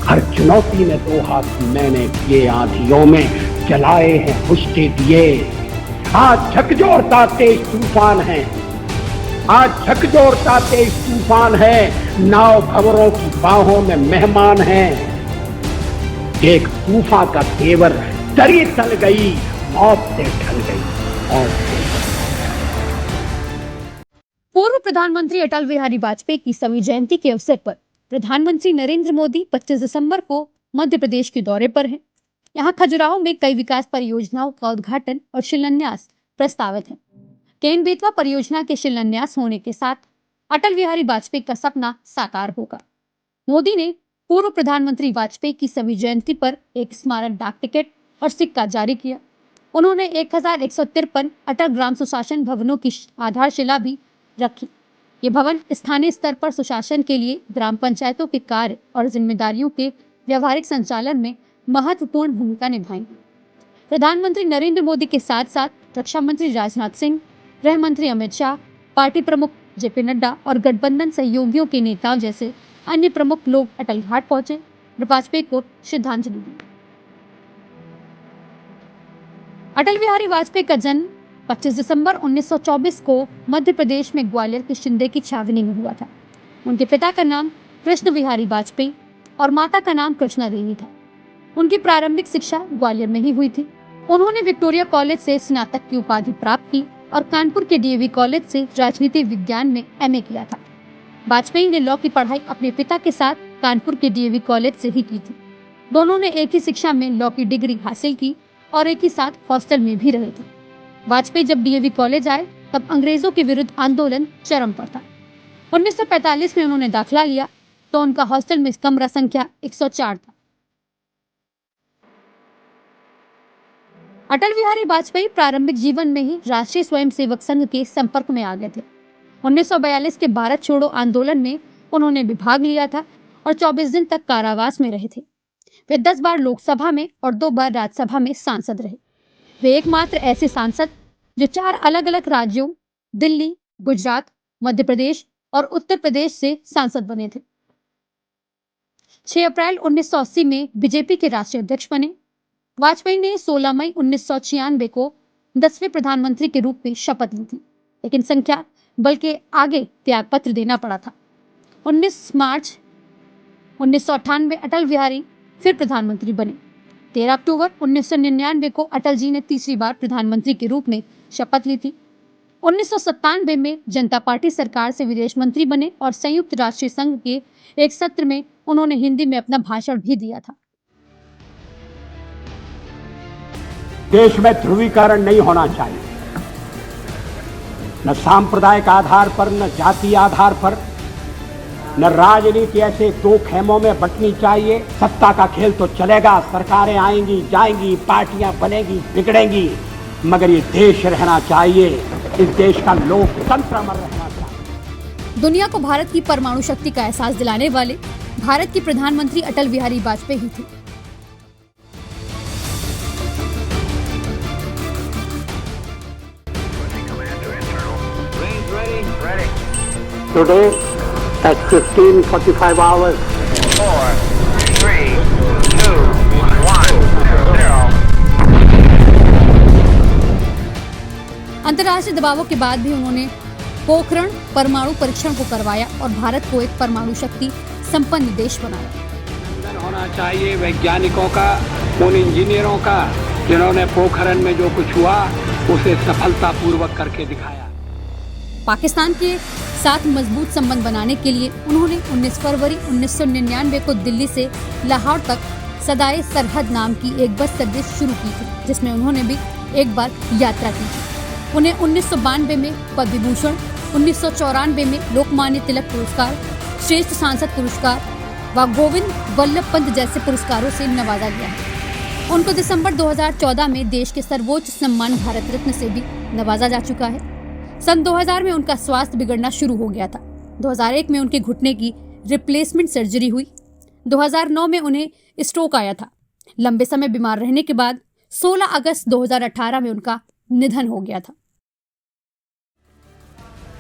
हर चुनौती में दो हाथ मैंने किए, आंधियों में जलाए हैं बुझते दिए। आज झकझोरता तेज तूफान है, आज झकझोरता तेज तूफान है, नाव भंवरों की बाहों में मेहमान है। एक तूफान का तेवर दरी तल गई, मौत से ढल गई, मौत से। पूर्व प्रधानमंत्री अटल बिहारी वाजपेयी की सवी जयंती के अवसर पर प्रधानमंत्री नरेंद्र मोदी 25 दिसंबर को मध्य प्रदेश के दौरे पर हैं। यहाँ खजुराहो में कई विकास परियोजनाओं का उद्घाटन और शिलान्यास प्रस्तावित है। केन बेतवा परियोजना के शिलान्यास होने के साथ अटल बिहारी वाजपेयी का सपना साकार होगा। मोदी ने पूर्व प्रधानमंत्री वाजपेयी की सवी जयंती पर एक स्मारक डाक टिकट और सिक्का जारी किया। उन्होंने 1153 अटल ग्राम सुशासन भवनों की आधारशिला भी रखी। ये भवन स्थानीय स्तर पर सुशासन के लिए ग्राम पंचायतों के कार्य और जिम्मेदारियों के व्यवहारिक संचालन में महत्वपूर्ण भूमिका निभाएंगे। प्रधानमंत्री नरेंद्र मोदी के साथ साथ रक्षा मंत्री राजनाथ सिंह, गृह मंत्री अमित शाह, पार्टी प्रमुख जेपी नड्डा और गठबंधन सहयोगियों के नेताओं जैसे अन्य प्रमुख लोग अटल घाट पहुंचे और वाजपेयी को श्रद्धांजलि दी। अटल बिहारी वाजपेयी का जन्म 25 दिसंबर 1924 को मध्य प्रदेश में ग्वालियर के शिंदे की छावनी में हुआ था। उनके पिता का नाम कृष्ण बिहारी वाजपेयी और माता का नाम कृष्णा देवी था। उनकी प्रारंभिक शिक्षा ग्वालियर में ही हुई थी। उन्होंने विक्टोरिया कॉलेज से स्नातक की उपाधि प्राप्त की और कानपुर के डीएवी कॉलेज से राजनीति विज्ञान में एमए किया था। वाजपेयी ने लॉ की पढ़ाई अपने पिता के साथ कानपुर के डीएवी कॉलेज से ही की थी। दोनों ने एक ही शिक्षा में लॉ की डिग्री हासिल की और एक ही साथ हॉस्टल में भी रहे थे। वाजपेयी जब डीएवी कॉलेज आए तब अंग्रेजों के विरुद्ध आंदोलन चरम पर था। 1945 में उन्होंने दाखिला लिया तो उनका हॉस्टल में कमरा संख्या 104 था। अटल बिहारी वाजपेयी प्रारंभिक जीवन में ही राष्ट्रीय स्वयंसेवक संघ के संपर्क में आ गए थे। 1942 के भारत छोड़ो आंदोलन में उन्होंने भी भाग लिया था और 24 दिन तक कारावास में रहे थे। वे 10 बार लोकसभा में और 2 बार राज्यसभा में सांसद रहे। वे एकमात्र ऐसे सांसद जो 4 अलग-अलग राज्यों दिल्ली, गुजरात, मध्य प्रदेश और उत्तर प्रदेश से सांसद बने थे। 6 अप्रैल 1980 में बीजेपी के राष्ट्रीय अध्यक्ष बने। वाजपेयी ने 16 मई 1996 को 10वें प्रधानमंत्री के रूप में शपथ ली थी, लेकिन संख्या बल्कि आगे त्याग पत्र देना पड़ा था। 19 मार्च 1998 अटल बिहारी फिर प्रधानमंत्री बने। 13 अक्टूबर 1999 को अटल जी ने तीसरी बार प्रधानमंत्री के रूप में शपथ ली थी। 1997 में जनता पार्टी सरकार से विदेश मंत्री बने और संयुक्त राष्ट्र संघ के एक सत्र में उन्होंने हिंदी में अपना भाषण भी दिया था। देश में ध्रुवीकरण नहीं होना चाहिए, न सांप्रदायिक आधार पर, न जाति आधार पर, न राजनीति ऐसे दो खेमों में बंटनी चाहिए। सत्ता का खेल तो चलेगा, सरकारें आएंगी जाएंगी, पार्टियां बनेगी बिगड़ेंगी, मगर ये देश रहना चाहिए, इस देश का लोकतंत्र अमर रहना चाहिए। दुनिया को भारत की परमाणु शक्ति का एहसास दिलाने वाले भारत के प्रधानमंत्री अटल बिहारी वाजपेयी ही थे। Today at 15:45 hours. 4, 3, 2, 1, 0. अंतर्राष्ट्रीय दबावों के बाद भी उन्होंने पोखरण परमाणु परीक्षण को करवाया और भारत को एक परमाणु शक्ति संपन्न देश बनाया। होना चाहिए वैज्ञानिकों का, उन इंजीनियरों का जिन्होंने पोखरण में जो कुछ हुआ उसे सफलतापूर्वक करके दिखाया। पाकिस्तान के साथ मजबूत संबंध बनाने के लिए उन्होंने 19 फरवरी 1999 को दिल्ली से लाहौर तक सदाए सरहद नाम की एक बस सर्विस शुरू की थी, जिसमें उन्होंने भी एक बार यात्रा की थी। उन्हें 1992 में पद्म विभूषण, 1994 में लोकमान्य तिलक पुरस्कार, श्रेष्ठ सांसद पुरस्कार व गोविंद वल्लभ पंत जैसे पुरस्कारों से नवाजा गया है। उनको दिसंबर 2014 में देश के सर्वोच्च सम्मान भारत रत्न से भी नवाजा जा चुका है। सन 2000 में उनका स्वास्थ्य बिगड़ना शुरू हो गया था। 2001 में उनके घुटने की रिप्लेसमेंट सर्जरी हुई। 2009 में उन्हें स्ट्रोक आया था। लंबे समय बीमार रहने के बाद 16 अगस्त 2018 में उनका निधन हो गया था।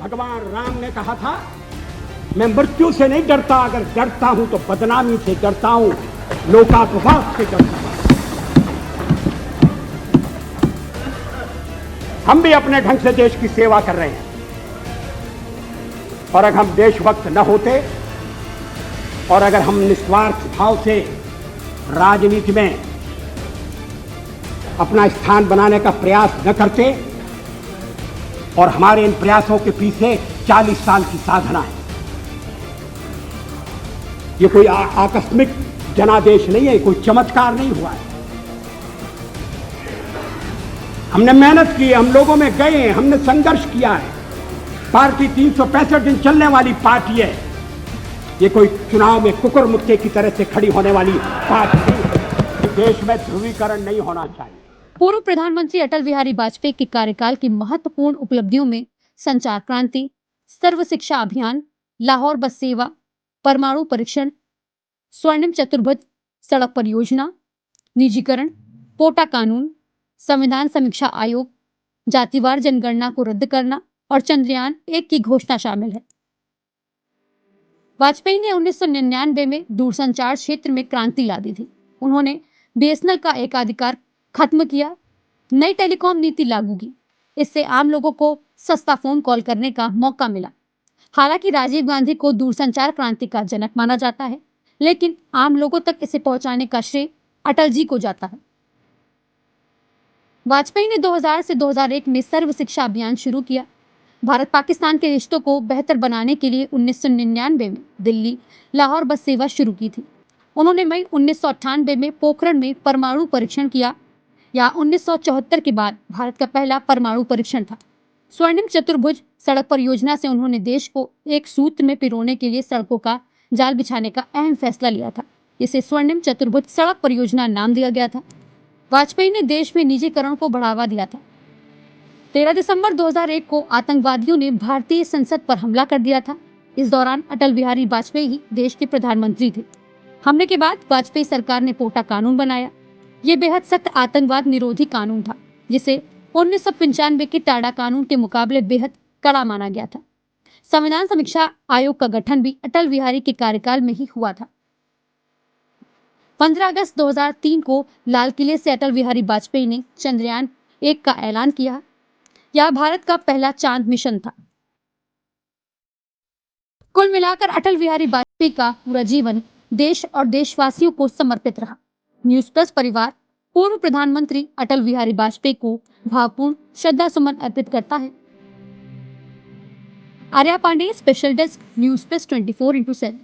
भगवान राम ने कहा था, मैं मृत्यु से नहीं डरता, अगर डरता हूं तो बदनामी से डरता हूं। लोकापवाद से डरता है। हम भी अपने ढंग से देश की सेवा कर रहे हैं, और अगर हम देशभक्त न होते और अगर हम निस्वार्थ भाव से राजनीति में अपना स्थान बनाने का प्रयास न करते, और हमारे इन प्रयासों के पीछे 40 साल की साधना है। ये कोई आकस्मिक जनादेश नहीं है, कोई चमत्कार नहीं हुआ है। हमने मेहनत की, हम लोगों में गए हैं, हमने संघर्ष किया है। पार्टी 365 दिन चलने वाली पार्टी है। ये कोई चुनाव में कुकुर मुक्के की तरह से खड़ी होने वाली पार्टी नहीं। देश में ध्रुवीकरण नहीं होना चाहिए। पूर्व प्रधानमंत्री अटल बिहारी वाजपेयी के कार्यकाल की महत्वपूर्ण उपलब्धियों में संचार क्रांति, सर्व शिक्षा अभियान, लाहौर बस सेवा, परमाणु परीक्षण, स्वर्णिम चतुर्भुज सड़क परियोजना, निजीकरण, पोटा कानून, संविधान समीक्षा आयोग, जातिवार जनगणना को रद्द करना और चंद्रयान 1 की घोषणा शामिल है। वाजपेयी ने 1999 में दूरसंचार क्षेत्र में क्रांति ला दी थी। उन्होंने बीएसएनएल का एकाधिकार खत्म किया, नई टेलीकॉम नीति लागू की। इससे आम लोगों को सस्ता फोन कॉल करने का मौका मिला। हालांकि राजीव गांधी को दूरसंचार क्रांति का जनक माना जाता है, लेकिन आम लोगों तक इसे पहुंचाने का श्रेय अटल जी को जाता है। वाजपेयी ने 2000 से 2001 में सर्व शिक्षा अभियान शुरू किया। भारत पाकिस्तान के रिश्तों को बेहतर बनाने के लिए 1999 में दिल्ली लाहौर बस सेवा शुरू की थी। उन्होंने मई 1998 में पोखरण में परमाणु परीक्षण किया, या 1974 के बाद भारत का पहला परमाणु परीक्षण था। स्वर्णिम चतुर्भुज सड़क परियोजना से उन्होंने देश को एक सूत्र में पिरोने के लिए सड़कों का जाल बिछाने का अहम फैसला लिया था। इसे स्वर्णिम चतुर्भुज सड़क परियोजना नाम दिया गया था। वाजपेयी ने देश में निजीकरण को बढ़ावा दिया था। 13 दिसंबर 2001 को आतंकवादियों ने भारतीय संसद पर हमला कर दिया था। इस दौरान अटल बिहारी वाजपेयी ही देश के प्रधानमंत्री थे। हमले के बाद वाजपेयी सरकार ने पोटा कानून बनाया। ये बेहद सख्त आतंकवाद निरोधी कानून था, जिसे 1995 के टाडा कानून के मुकाबले बेहद कड़ा माना गया था। संविधान समीक्षा आयोग का गठन भी अटल बिहारी के कार्यकाल में ही हुआ था। 15 अगस्त 2003 को लाल किले से अटल बिहारी वाजपेयी ने चंद्रयान 1 का ऐलान किया। यह भारत का पहला चांद मिशन था। कुल मिलाकर अटल बिहारी वाजपेयी का पूरा जीवन देश और देशवासियों को समर्पित रहा। न्यूज प्लस परिवार पूर्व प्रधानमंत्री अटल बिहारी वाजपेयी को भावपूर्ण श्रद्धा सुमन अर्पित करता है। Arya Pandey, special desk, news plus 24x7।